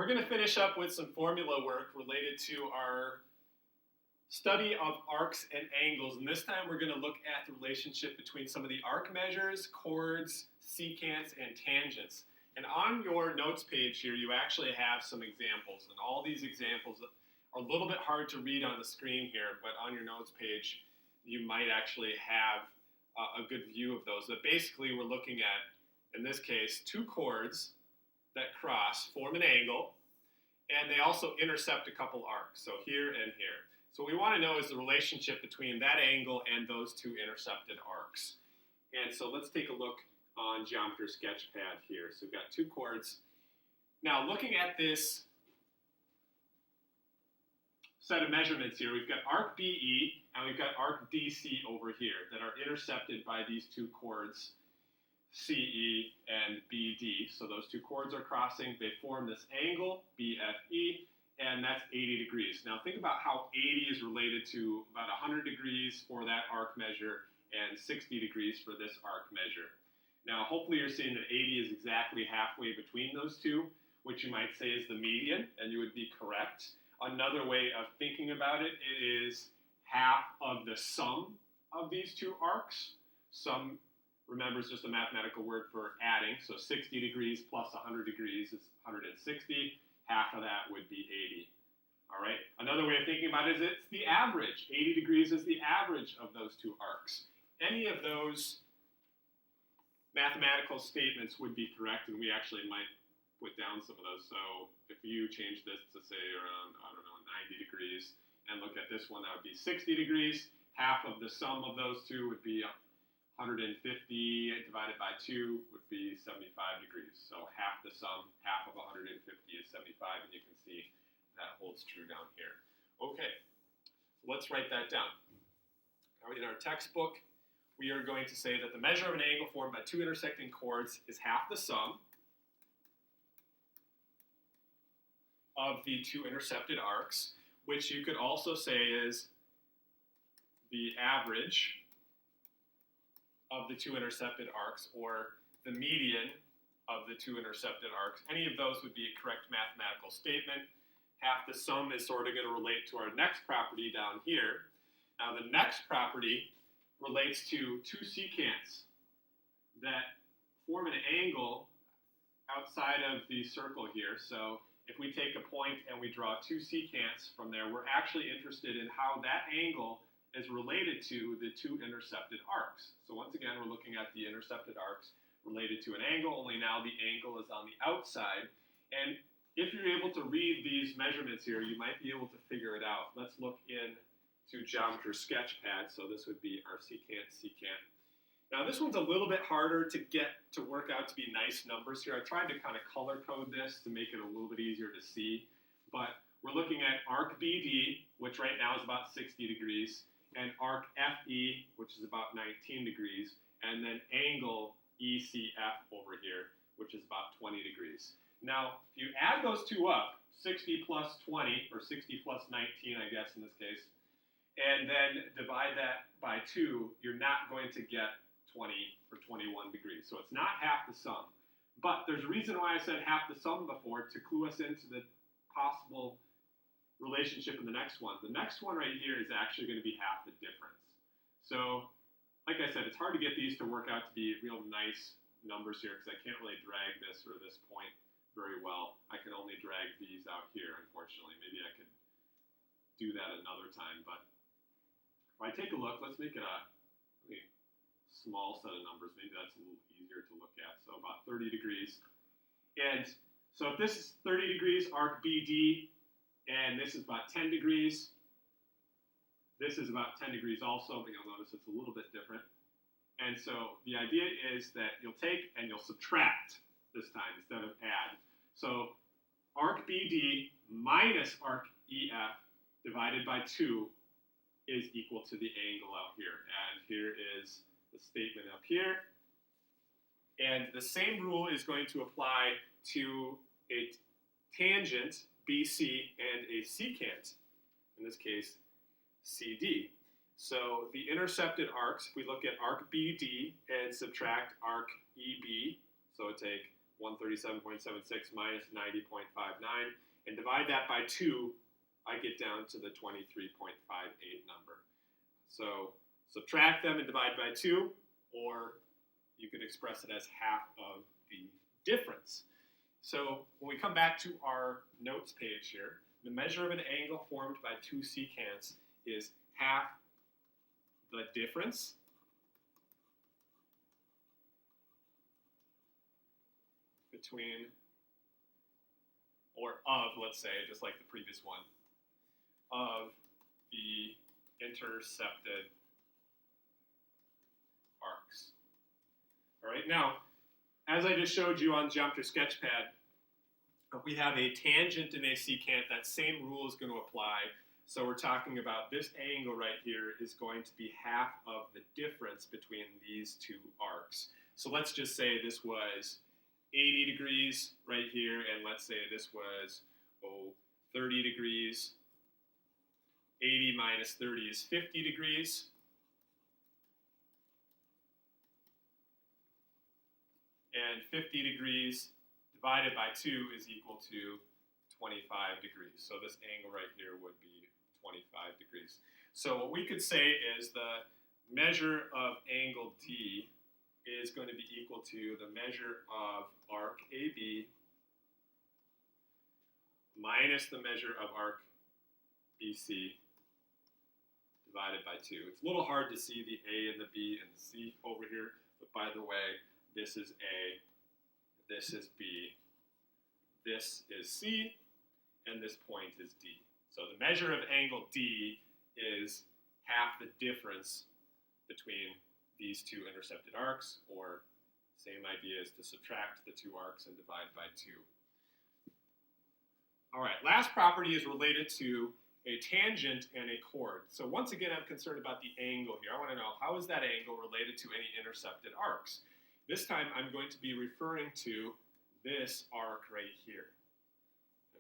We're going to finish up with some formula work related to our study of arcs and angles, and this time we're going to look at the relationship between some of the arc measures, chords, secants, and tangents. And on your notes page here, you actually have some examples, and all these examples are a little bit hard to read on the screen here, but on your notes page, you might actually have a good view of those. But basically, we're looking at, in this case, two chords that cross, form an angle, and they also intercept a couple arcs, so here and here. So what we want to know is the relationship between that angle and those two intercepted arcs. And so let's take a look on Geometry Sketchpad here. So we've got two chords. Now looking at this set of measurements here, we've got arc BE and we've got arc DC over here that are intercepted by these two chords, CE and BD. So those two chords are crossing, they form this angle, BFE, and that's 80 degrees. Now think about how 80 is related to about 100 degrees for that arc measure and 60 degrees for this arc measure. Now hopefully you're seeing that 80 is exactly halfway between those two, which you might say is the median, and you would be correct. Another way of thinking about it is half of the sum of these two arcs. Sum, remember, is just a mathematical word for adding, so 60 degrees plus 100 degrees is 160. Half of that would be 80. All right. Another way of thinking about it is it's the average. 80 degrees is the average of those two arcs. Any of those mathematical statements would be correct, and we actually might put down some of those. So if you change this to say around, 90 degrees, and look at this one, that would be 60 degrees. Half of the sum of those two would be 150 divided by 2 would be 75 degrees. So half the sum, half of 150 is 75, and you can see that holds true down here. Okay, so let's write that down. Now in our textbook, we are going to say that the measure of an angle formed by two intersecting chords is half the sum of the two intercepted arcs, which you could also say is the average of the two intercepted arcs, or the median of the two intercepted arcs. Any of those would be a correct mathematical statement. Half the sum is sort of going to relate to our next property down here. Now the next property relates to two secants that form an angle outside of the circle here. So if we take a point and we draw two secants from there, we're actually interested in how that angle is related to the two intercepted arcs. So once again, we're looking at the intercepted arcs related to an angle, only now the angle is on the outside. And if you're able to read these measurements here, you might be able to figure it out. Let's look into Geometry Sketchpad. So this would be our secant. Now this one's a little bit harder to get to work out to be nice numbers here. I tried to kind of color code this to make it a little bit easier to see, but we're looking at arc BD, which right now is about 60 degrees, and arc FE, which is about 19 degrees, and then angle ECF over here, which is about 20 degrees. Now, if you add those two up, 60 plus 20, or 60 plus 19, I guess in this case, and then divide that by 2, you're not going to get 20 or 21 degrees. So it's not half the sum. But there's a reason why I said half the sum before, to clue us into the possible relationship in the next one. The next one right here is actually going to be half the difference. So, like I said, it's hard to get these to work out to be real nice numbers here because I can't really drag this or this point very well. I can only drag these out here, unfortunately. Maybe I could do that another time, but if I take a look, let's make it a really small set of numbers. Maybe that's a little easier to look at. So about 30 degrees. And so if this is 30 degrees, arc BD, and this is about 10 degrees. This is about 10 degrees also, but you'll notice it's a little bit different. And so the idea is that you'll take and you'll subtract this time instead of add. So arc BD minus arc EF divided by 2 is equal to the angle out here. And here is the statement up here. And the same rule is going to apply to a tangent, BC, and a secant, in this case, CD. So the intercepted arcs, if we look at arc BD and subtract arc EB, so take 137.76 minus 90.59, and divide that by 2, I get down to the 23.58 number. So subtract them and divide by 2, or you could express it as half of the difference. So when we come back to our notes page here, the measure of an angle formed by two secants is half the difference between, or of, let's say, just like the previous one, of the intercepted arcs. All right, now, as I just showed you on Geometry Sketchpad, we have a tangent and a secant. That same rule is going to apply. So we're talking about this angle right here is going to be half of the difference between these two arcs. So let's just say this was 80 degrees right here, and let's say this was 30 degrees. 80 minus 30 is 50 degrees. And 50 degrees divided by 2 is equal to 25 degrees. So this angle right here would be 25 degrees. So what we could say is the measure of angle D is going to be equal to the measure of arc AB minus the measure of arc BC divided by 2. It's a little hard to see the A and the B and the C over here, but by the way, this is A, this is B, this is C, and this point is D. So the measure of angle D is half the difference between these two intercepted arcs, or same idea is to subtract the two arcs and divide by 2. All right, last property is related to a tangent and a chord. So once again, I'm concerned about the angle here. I want to know, how is that angle related to any intercepted arcs? This time, I'm going to be referring to this arc right here.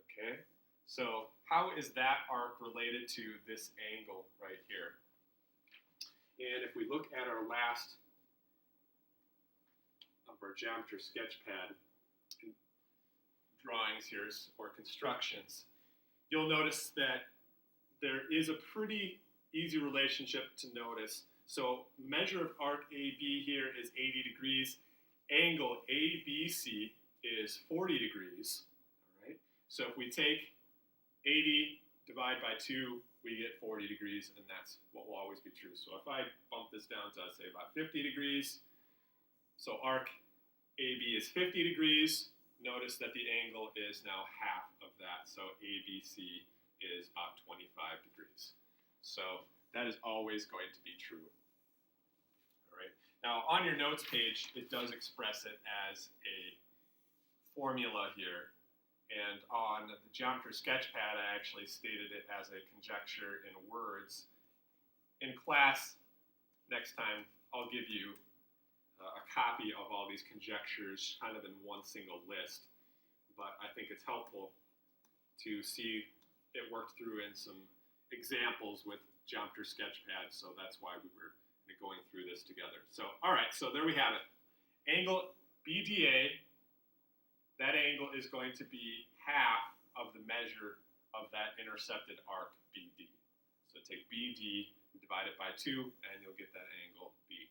Okay, so how is that arc related to this angle right here? And if we look at our last of our Geometry Sketchpad drawings here, or constructions, you'll notice that there is a pretty easy relationship to notice. So measure of arc AB here is 80 degrees. Angle ABC is 40 degrees. All right. So if we take 80 divide by 2, we get 40 degrees, and that's what will always be true. So if I bump this down to, say, about 50 degrees, so arc AB is 50 degrees, notice that the angle is now half of that. So ABC is about 25 degrees. So that is always going to be true. All right. Now on your notes page, it does express it as a formula here. And on the Geometry Sketchpad, I actually stated it as a conjecture in words. In class, next time, I'll give you a copy of all these conjectures kind of in one single list. But I think it's helpful to see it worked through in some examples with Geometry Sketchpad, so that's why we were going through this together. So, all right, so there we have it. Angle BDA, that angle is going to be half of the measure of that intercepted arc BD. So take BD and divide it by 2, and you'll get that angle BD.